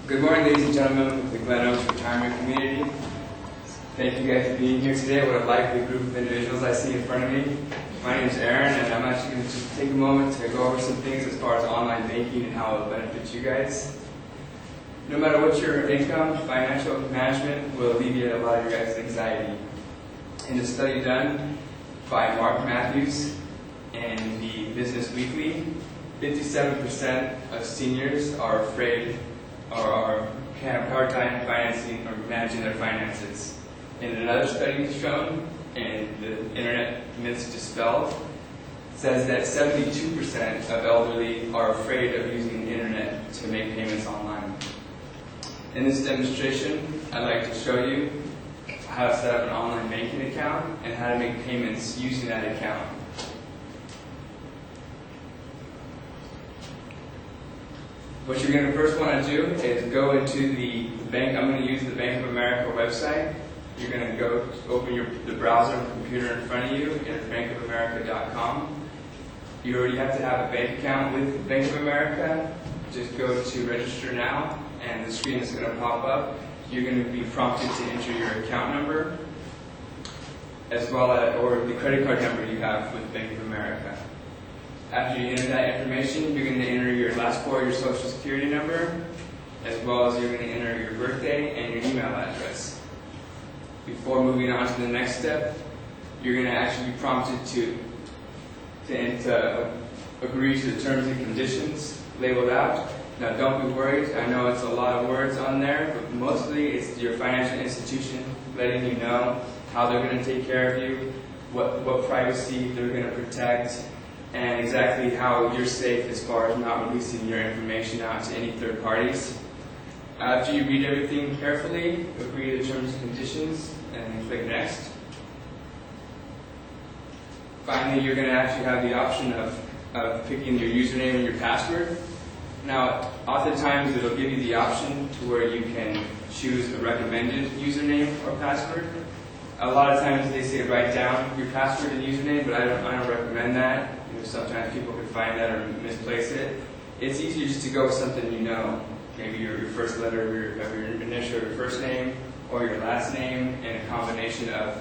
Good morning, ladies and gentlemen of the Glen Oaks Retirement Community. Thank you guys for being here today. What a likely group of individuals I see in front of me. My name is Aaron, and I'm actually going to just take a moment to go over some things as far as online banking and how it will benefit you guys. No matter what your income, financial management will alleviate a lot of your guys' anxiety. In a study done by Mark Matthews and the Business Weekly, 57% of seniors are afraid or have a hard time financing or managing their finances. And another study shown, and the Internet Myths Dispelled, says that 72% of elderly are afraid of using the internet to make payments online. In this demonstration, I'd like to show you how to set up an online banking account and how to make payments using that account. What you're going to first want to do is go into the bank. I'm going to use the Bank of America website. You're going to go open the browser and computer in front of you at bankofamerica.com. You already have to have a bank account with Bank of America. Just go to register now, and the screen is going to pop up. You're going to be prompted to enter your account number, as well as or the credit card number you have with Bank of America. After you enter that information, you're going to enter your last four of your social security number, as well as you're going to enter your birthday and your email address. Before moving on to the next step, you're going to actually be prompted to agree to the terms and conditions labeled out. Now, don't be worried. I know it's a lot of words on there, but mostly it's your financial institution letting you know how they're going to take care of you, what privacy they're going to protect, and exactly how you're safe as far as not releasing your information out to any third parties. After you read everything carefully, agree to the terms and conditions, and then click Next. Finally, you're going to actually have the option of picking your username and your password. Now, oftentimes it'll give you the option to where you can choose a recommended username or password. A lot of times they say write down your password and username, but I don't recommend that. Sometimes people can find that or misplace it. It's easier just to go with something you know. Maybe your first letter of your initial, your first name, or your last name, and a combination of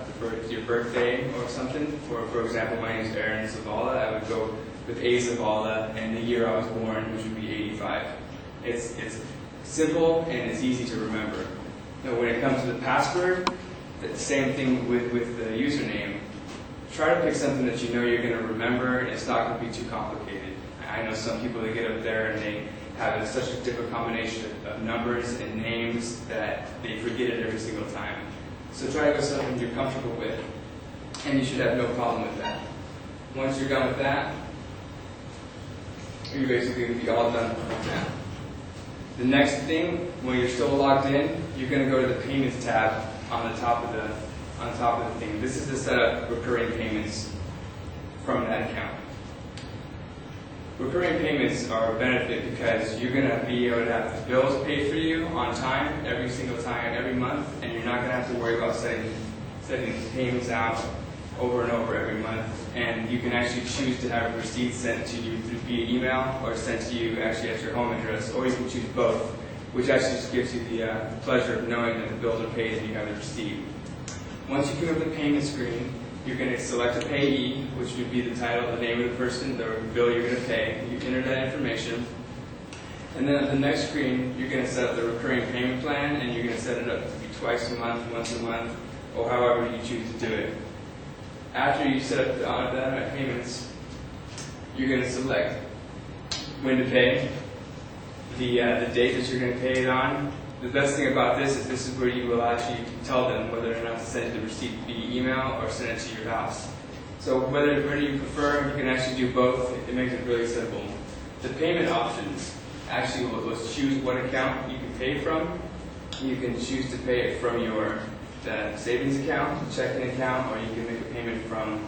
your birthday or something. For example, my name is Aaron Zavala. I would go with A Zavala and the year I was born, which would be 85. It's simple and it's easy to remember. Now, when it comes to the password, the same thing with the username. Try to pick something that you know you're going to remember, and it's not going to be too complicated. I know some people that get up there and they have such a different combination of numbers and names that they forget it every single time. So try to go with something you're comfortable with, and you should have no problem with that. Once you're done with that, you're basically going to be all done with that. The next thing, when you're still logged in, you're going to go to the Payments tab on the top of the thing. This is to set up recurring payments from that account. Recurring payments are a benefit because you're going to be able to have bills paid for you on time, every single time, every month, and you're not going to have to worry about setting payments out over and over every month. And you can actually choose to have receipts sent to you via email or sent to you actually at your home address, or you can choose both, which actually just gives you the pleasure of knowing that the bills are paid and you have the receipt. Once you come up the payment screen, you're going to select a payee, which would be the title, the name of the person, the bill you're going to pay. You enter that information. And then at the next screen, you're going to set up the recurring payment plan, and you're going to set it up to be twice a month, once a month, or however you choose to do it. After you set up the automatic payments, you're going to select when to pay, the date that you're going to pay it on. The best thing about this is where you will actually tell them whether or not to send the receipt via email or send it to your house. So whether you prefer, you can actually do both. It makes it really simple. The payment options actually will choose what account you can pay from. You can choose to pay it from your savings account, checking account, or you can make a payment from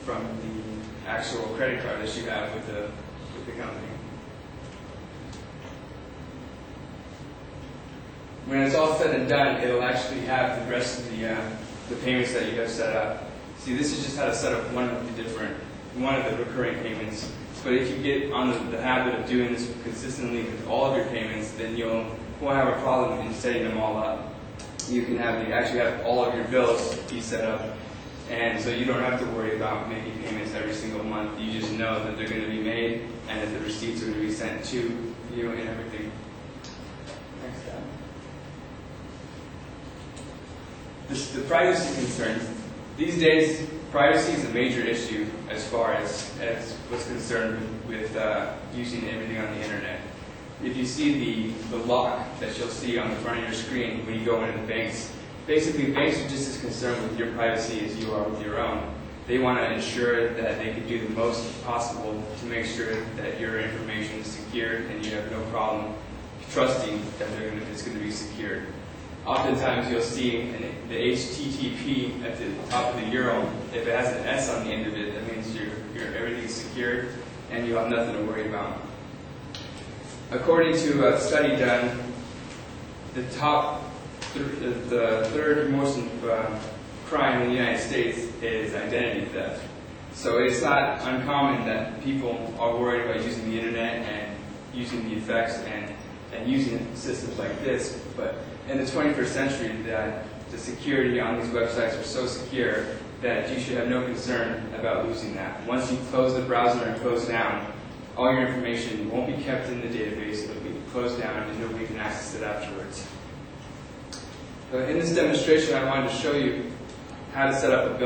the actual credit card that you have with the company. When it's all said and done, it'll actually have the rest of the payments that you have set up. See, this is just how to set up one of the recurring payments. But if you get on the habit of doing this consistently with all of your payments, then you won't have a problem in setting them all up. You can actually have all of your bills be set up, and so you don't have to worry about making payments every single month. You just know that they're going to be made and that the receipts are going to be sent to you and everything. Next tab. The privacy concerns. These days, privacy is a major issue as far as what's concerned with using everything on the internet. If you see the lock that you'll see on the front of your screen when you go into the banks, basically banks are just as concerned with your privacy as you are with your own. They want to ensure that they can do the most possible to make sure that your information is secured and you have no problem trusting that it's going to be secured. Oftentimes you'll see the HTTP at the top of the URL. If it has an S on the end of it, that means everything's secured and you have nothing to worry about. According to a study done, the third most crime in the United States is identity theft. So it's not uncommon that people are worried about using the internet and using the effects and using systems like this. But in the 21st century, that the security on these websites are so secure that you should have no concern about losing that. Once you close the browser and close down, all your information won't be kept in the database. It'll be closed down and nobody can access it afterwards. So in this demonstration, I wanted to show you how to set up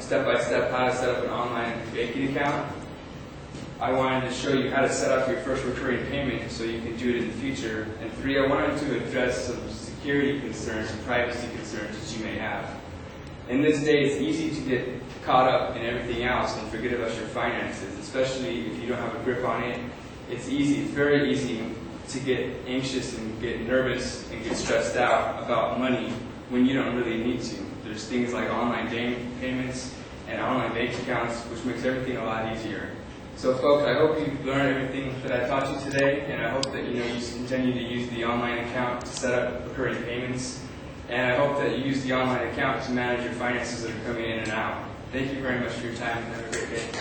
step-by-step how to set up an online banking account. I wanted to show you how to set up your first recurring payment so you can do it in the future. And 3, I wanted to address some security concerns and privacy concerns that you may have. In this day, it's easy to get caught up in everything else and forget about your finances, especially if you don't have a grip on it. It's very easy to get anxious and get nervous and get stressed out about money when you don't really need to. There's things like online payments and online bank accounts, which makes everything a lot easier. So folks, I hope you've learned everything that I taught you today, and I hope that you continue to use the online account to set up recurring payments, and I hope that you use the online account to manage your finances that are coming in and out. Thank you very much for your time, and have a great day.